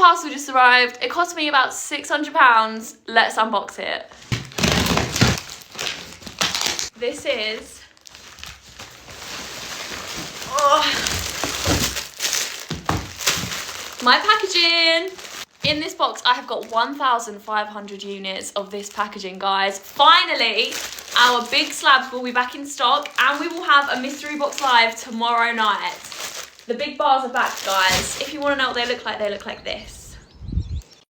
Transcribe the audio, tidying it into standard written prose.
parcel just arrived. It cost me about £600. Let's unbox it. This is... my packaging. In this box, I have got 1,500 units of this packaging, guys. Finally, our big slabs will be back in stock, and we will have a mystery box live tomorrow night. The big bars are back, guys. If you want to know what they look like this.